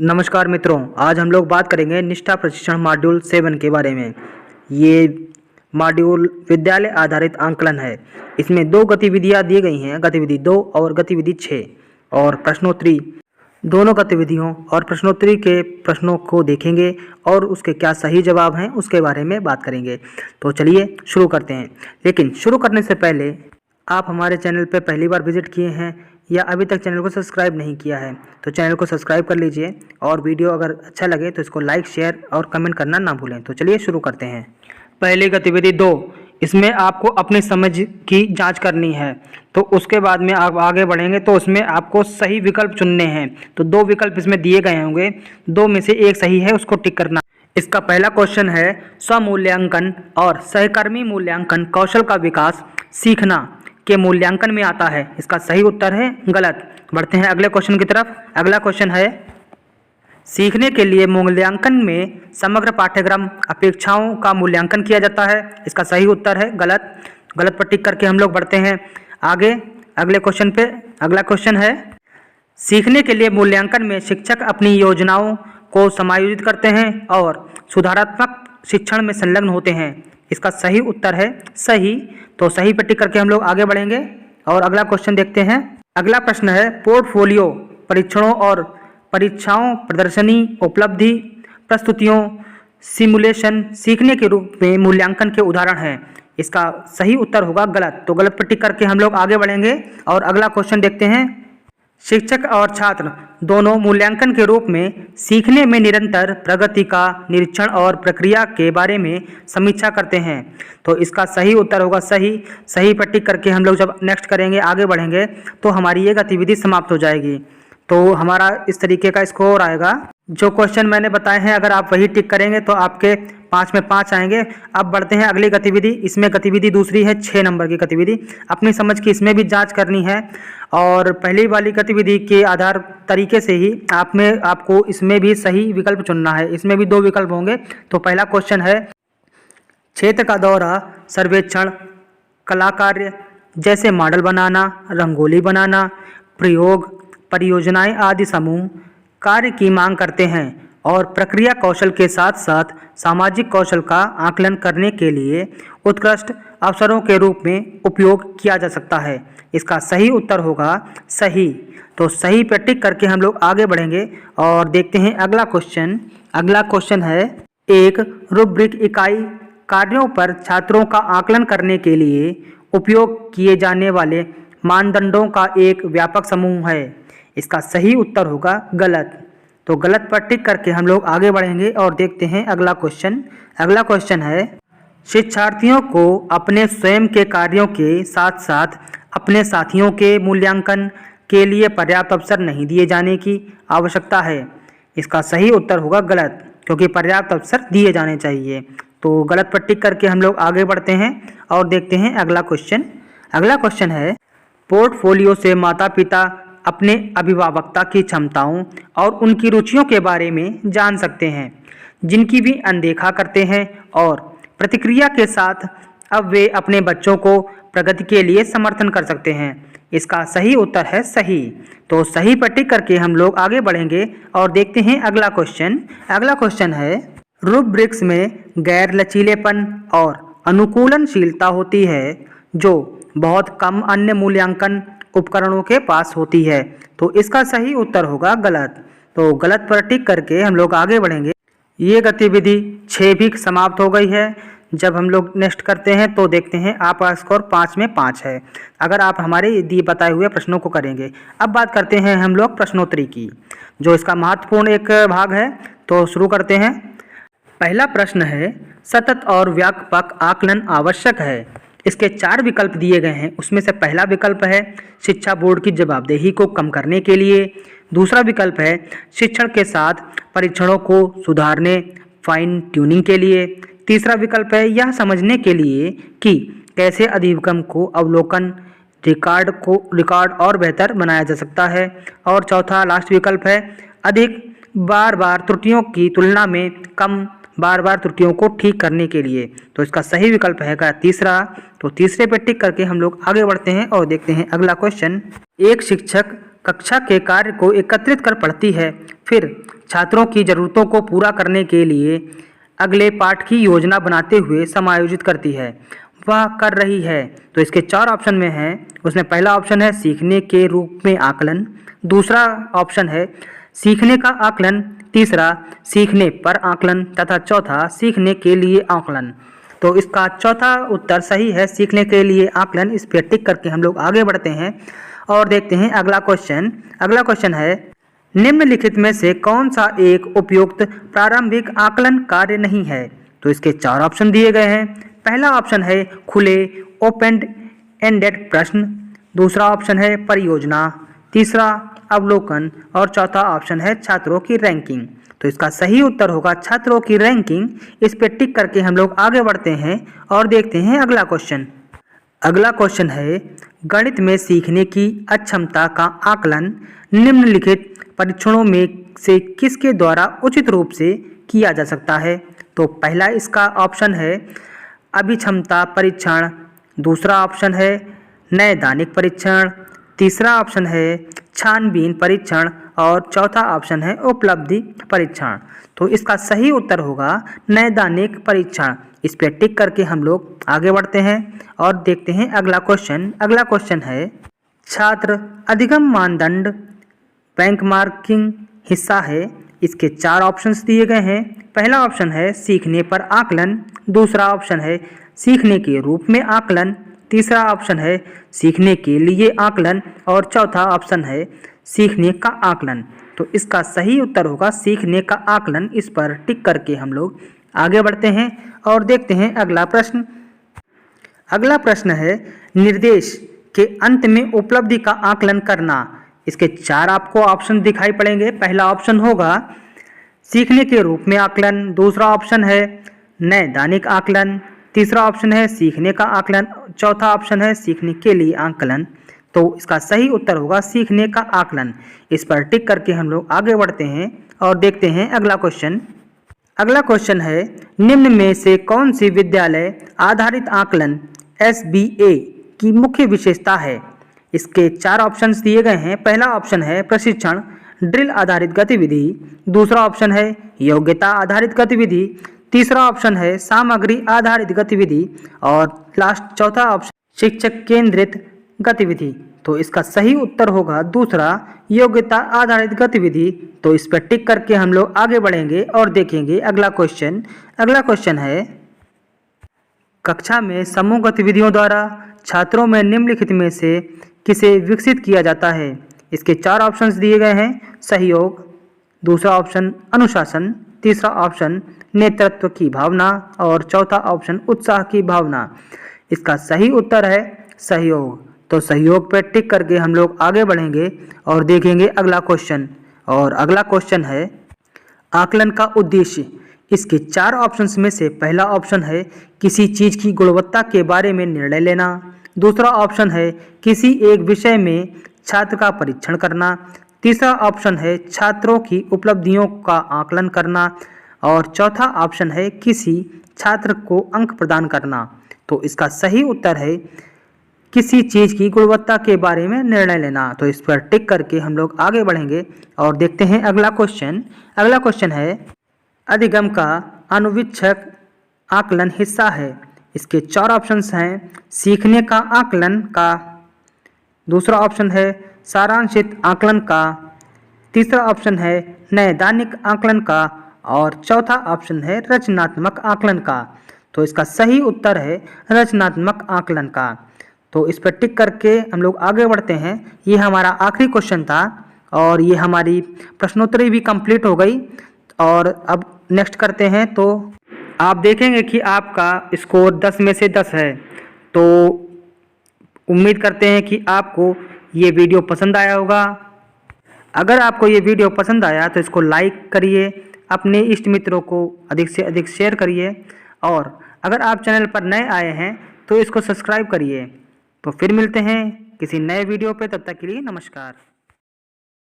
नमस्कार मित्रों, आज हम लोग बात करेंगे निष्ठा प्रशिक्षण मॉड्यूल 7 के बारे में। ये मॉड्यूल विद्यालय आधारित आंकलन है। इसमें दो गतिविधियां दी गई हैं, गतिविधि 2 और गतिविधि 6 और प्रश्नोत्तरी। दोनों गतिविधियों और प्रश्नोत्तरी के प्रश्नों को देखेंगे और उसके क्या सही जवाब हैं उसके बारे में बात करेंगे। तो चलिए शुरू करते हैं। लेकिन शुरू करने से पहले आप हमारे चैनल पर पहली बार विजिट किए हैं या अभी तक चैनल को सब्सक्राइब नहीं किया है तो चैनल को सब्सक्राइब कर लीजिए और वीडियो अगर अच्छा लगे तो इसको लाइक, शेयर और कमेंट करना ना भूलें। तो चलिए शुरू करते हैं। पहली गतिविधि 2, इसमें आपको अपनी समझ की जांच करनी है। तो उसके बाद में आप आगे बढ़ेंगे तो उसमें आपको सही विकल्प चुनने हैं। तो 2 विकल्प इसमें दिए गए होंगे, 2 में से एक सही है, उसको टिक करना। इसका पहला क्वेश्चन है, स्वमूल्यांकन और सहकर्मी मूल्यांकन कौशल का विकास सीखना के मूल्यांकन में आता है। इसका सही उत्तर है गलत। बढ़ते हैं अगले क्वेश्चन की तरफ। अगला क्वेश्चन है, सीखने के लिए मूल्यांकन में समग्र पाठ्यक्रम अपेक्षाओं का मूल्यांकन किया जाता है। इसका सही उत्तर है गलत। गलत पर टिक करके हम लोग बढ़ते हैं आगे अगले क्वेश्चन पे। अगला क्वेश्चन है, सीखने के लिए मूल्यांकन में शिक्षक अपनी योजनाओं को समायोजित करते हैं और सुधारात्मक शिक्षण में संलग्न होते हैं। इसका सही उत्तर है सही। तो सही पर टिक करके हम लोग आगे बढ़ेंगे और अगला क्वेश्चन देखते हैं। अगला प्रश्न है, पोर्टफोलियो परीक्षणों और परीक्षाओं, प्रदर्शनी, उपलब्धि प्रस्तुतियों, सिमुलेशन सीखने के रूप में मूल्यांकन के उदाहरण हैं। इसका सही उत्तर होगा गलत। तो गलत पर टिक करके हम लोग आगे बढ़ेंगे और अगला क्वेश्चन देखते हैं। शिक्षक और छात्र दोनों मूल्यांकन के रूप में सीखने में निरंतर प्रगति का निरीक्षण और प्रक्रिया के बारे में समीक्षा करते हैं। तो इसका सही उत्तर होगा सही। सही पर टिक करके हम लोग जब नेक्स्ट करेंगे, आगे बढ़ेंगे तो हमारी ये गतिविधि समाप्त हो जाएगी। तो हमारा इस तरीके का स्कोर आएगा। जो क्वेश्चन मैंने बताए हैं अगर आप वही टिक करेंगे तो आपके 5 में 5 आएंगे। अब बढ़ते हैं अगली गतिविधि। इसमें गतिविधि दूसरी है 6 नंबर की गतिविधि। अपनी समझ की इसमें भी जांच करनी है और पहली वाली गतिविधि के आधार तरीके से ही आपको इसमें भी सही विकल्प चुनना है। इसमें भी 2 विकल्प होंगे। तो पहला क्वेश्चन है, क्षेत्र का दौरा, सर्वेक्षण, कला कार्य जैसे मॉडल बनाना, रंगोली बनाना, प्रयोग, परियोजनाएं आदि समूह कार्य की मांग करते हैं और प्रक्रिया कौशल के साथ साथ सामाजिक कौशल का आकलन करने के लिए उत्कृष्ट अवसरों के रूप में उपयोग किया जा सकता है। इसका सही उत्तर होगा सही। तो सही पर टिक करके हम लोग आगे बढ़ेंगे और देखते हैं अगला क्वेश्चन। अगला क्वेश्चन है, एक रूब्रिक इकाई कार्यों पर छात्रों का आकलन करने के लिए उपयोग किए जाने वाले मानदंडों का एक व्यापक समूह है। इसका सही उत्तर होगा गलत। तो गलत पर टिक करके हम लोग आगे बढ़ेंगे और देखते हैं अगला क्वेश्चन। अगला क्वेश्चन है, शिक्षार्थियों को अपने स्वयं के कार्यों के साथ साथ अपने साथियों के मूल्यांकन के लिए पर्याप्त अवसर नहीं दिए जाने की आवश्यकता है। इसका सही उत्तर होगा गलत, क्योंकि पर्याप्त अवसर दिए जाने चाहिए। तो गलत पर टिक करके हम लोग आगे बढ़ते हैं और देखते हैं अगला क्वेश्चन। अगला क्वेश्चन है, पोर्टफोलियो से माता पिता अपने अभिभावकता की क्षमताओं और उनकी रुचियों के बारे में जान सकते हैं, जिनकी भी अनदेखा करते हैं और प्रतिक्रिया के साथ अब वे अपने बच्चों को प्रगति के लिए समर्थन कर सकते हैं। इसका सही उत्तर है सही। तो सही पर टिक करके हम लोग आगे बढ़ेंगे और देखते हैं अगला क्वेश्चन। अगला क्वेश्चन है, रूब्रिक्स में गैर लचीलेपन और अनुकूलनशीलता होती है जो बहुत कम अन्य मूल्यांकन उपकरणों के पास होती है। तो इसका सही उत्तर होगा गलत। तो गलत पर टिक करके हम लोग आगे बढ़ेंगे। ये गतिविधि 6 भी समाप्त हो गई है। जब हम लोग नेक्स्ट करते हैं तो देखते हैं आपका स्कोर 5 में 5 है, अगर आप हमारे दिए बताए हुए प्रश्नों को करेंगे। अब बात करते हैं हम लोग प्रश्नोत्तरी की, जो इसका महत्वपूर्ण एक भाग है। तो शुरू करते हैं। पहला प्रश्न है, सतत और व्यापक आकलन आवश्यक है। इसके 4 विकल्प दिए गए हैं। उसमें से पहला विकल्प है, शिक्षा बोर्ड की जवाबदेही को कम करने के लिए। दूसरा विकल्प है, शिक्षण के साथ परीक्षणों को सुधारने, फाइन ट्यूनिंग के लिए। तीसरा विकल्प है, यह समझने के लिए कि कैसे अधिगम को अवलोकन रिकॉर्ड और बेहतर बनाया जा सकता है। और चौथा लास्ट विकल्प है, अधिक बार त्रुटियों की तुलना में कम बार त्रुटियों को ठीक करने के लिए। तो इसका सही विकल्प है तीसरा। तो तीसरे पे टिक करके हम लोग आगे बढ़ते हैं और देखते हैं अगला क्वेश्चन। एक शिक्षक कक्षा के कार्य को एकत्रित कर पढ़ती है, फिर छात्रों की ज़रूरतों को पूरा करने के लिए अगले पाठ की योजना बनाते हुए समायोजित करती है। वह कर रही है। तो इसके 4 ऑप्शन में हैं। उसमें पहला ऑप्शन है सीखने के रूप में आकलन, दूसरा ऑप्शन है सीखने का आकलन, तीसरा सीखने पर आकलन तथा चौथा सीखने के लिए आकलन। तो इसका चौथा उत्तर सही है, सीखने के लिए आकलन। इस पर टिक करके हम लोग आगे बढ़ते हैं और देखते हैं अगला क्वेश्चन। अगला क्वेश्चन है निम्नलिखित में से कौन सा एक उपयुक्त प्रारंभिक आकलन कार्य नहीं है। तो इसके 4 ऑप्शन दिए गए हैं। पहला ऑप्शन है खुले ओपन एंडेड प्रश्न, दूसरा ऑप्शन है परियोजना, तीसरा अवलोकन और चौथा ऑप्शन है छात्रों की रैंकिंग। तो इसका सही उत्तर होगा छात्रों की रैंकिंग। इस पे टिक करके हम लोग आगे बढ़ते हैं और देखते हैं अगला क्वेश्चन। अगला क्वेश्चन है गणित में सीखने की अक्षमता का आकलन निम्नलिखित परीक्षणों में से किसके द्वारा उचित रूप से किया जा सकता है। तो पहला इसका ऑप्शन है अभिक्षमता परीक्षण, दूसरा ऑप्शन है नैदानिक परीक्षण, तीसरा ऑप्शन है छानबीन परीक्षण और चौथा ऑप्शन है उपलब्धि परीक्षण। तो इसका सही उत्तर होगा नैदानिक परीक्षण। इस पर टिक करके हम लोग आगे बढ़ते हैं और देखते हैं अगला क्वेश्चन। अगला क्वेश्चन है छात्र अधिगम मानदंड बेंचमार्किंग हिस्सा है। इसके 4 ऑप्शंस दिए गए हैं। पहला ऑप्शन है सीखने पर आकलन, दूसरा ऑप्शन है सीखने के रूप में आकलन, तीसरा ऑप्शन है सीखने के लिए आकलन और चौथा ऑप्शन है सीखने का आकलन। तो इसका सही उत्तर होगा सीखने का आकलन। इस पर टिक करके हम लोग आगे बढ़ते हैं और देखते हैं अगला प्रश्न। अगला प्रश्न है निर्देश के अंत में उपलब्धि का आकलन करना। इसके 4 आपको ऑप्शन दिखाई पड़ेंगे। पहला ऑप्शन होगा सीखने के रूप में आकलन, दूसरा ऑप्शन है नैदानिक आकलन, तीसरा ऑप्शन है सीखने का आकलन, चौथा ऑप्शन है सीखने के लिए आकलन। तो इसका सही उत्तर होगा सीखने का आकलन। इस पर टिक करके हम लोग आगे बढ़ते हैं और देखते हैं अगला क्वेश्चन। अगला क्वेश्चन है निम्न में से कौन सी विद्यालय आधारित आकलन SBA की मुख्य विशेषता है। इसके 4 ऑप्शंस दिए गए हैं। पहला ऑप्शन है प्रशिक्षण ड्रिल आधारित गतिविधि, दूसरा ऑप्शन है योग्यता आधारित गतिविधि, तीसरा ऑप्शन है सामग्री आधारित गतिविधि और लास्ट चौथा ऑप्शन शिक्षक केंद्रित गतिविधि। तो इसका सही उत्तर होगा दूसरा योग्यता आधारित गतिविधि। तो इस पर टिक करके हम लोग आगे बढ़ेंगे और देखेंगे अगला क्वेश्चन। अगला क्वेश्चन है कक्षा में समूह गतिविधियों द्वारा छात्रों में निम्नलिखित में से किसे विकसित किया जाता है। इसके 4 ऑप्शंस दिए गए हैं। सहयोग, दूसरा ऑप्शन अनुशासन, तीसरा ऑप्शन नेतृत्व की भावना और चौथा ऑप्शन उत्साह की भावना। इसका सही उत्तर है सहयोग। तो सहयोग पर टिक करके हम लोग आगे बढ़ेंगे और देखेंगे अगला क्वेश्चन। और अगला क्वेश्चन है आकलन का उद्देश्य। इसके 4 ऑप्शंस में से पहला ऑप्शन है किसी चीज़ की गुणवत्ता के बारे में निर्णय लेना, दूसरा ऑप्शन है किसी एक विषय में छात्र का परीक्षण करना, तीसरा ऑप्शन है छात्रों की उपलब्धियों का आकलन करना और चौथा ऑप्शन है किसी छात्र को अंक प्रदान करना। तो इसका सही उत्तर है किसी चीज़ की गुणवत्ता के बारे में निर्णय लेना। तो इस पर टिक करके हम लोग आगे बढ़ेंगे और देखते हैं अगला क्वेश्चन। अगला क्वेश्चन है अधिगम का अनुवीक्षक आकलन हिस्सा है। इसके 4 ऑप्शंस हैं सीखने का आकलन का, दूसरा ऑप्शन है सारांशित आकलन का, तीसरा ऑप्शन है नैदानिक आकलन का और चौथा ऑप्शन है रचनात्मक आकलन का। तो इसका सही उत्तर है रचनात्मक आकलन का। तो इस पर टिक करके हम लोग आगे बढ़ते हैं। ये हमारा आखिरी क्वेश्चन था और ये हमारी प्रश्नोत्तरी भी कंप्लीट हो गई। और अब नेक्स्ट करते हैं। तो आप देखेंगे कि आपका स्कोर 10 में से 10 है। तो उम्मीद करते हैं कि आपको ये वीडियो पसंद आया होगा। अगर आपको ये वीडियो पसंद आया तो इसको लाइक करिए, अपने इष्ट मित्रों को अधिक से अधिक शेयर करिए और अगर आप चैनल पर नए आए हैं तो इसको सब्सक्राइब करिए। तो फिर मिलते हैं किसी नए वीडियो पे, तब तक के लिए नमस्कार।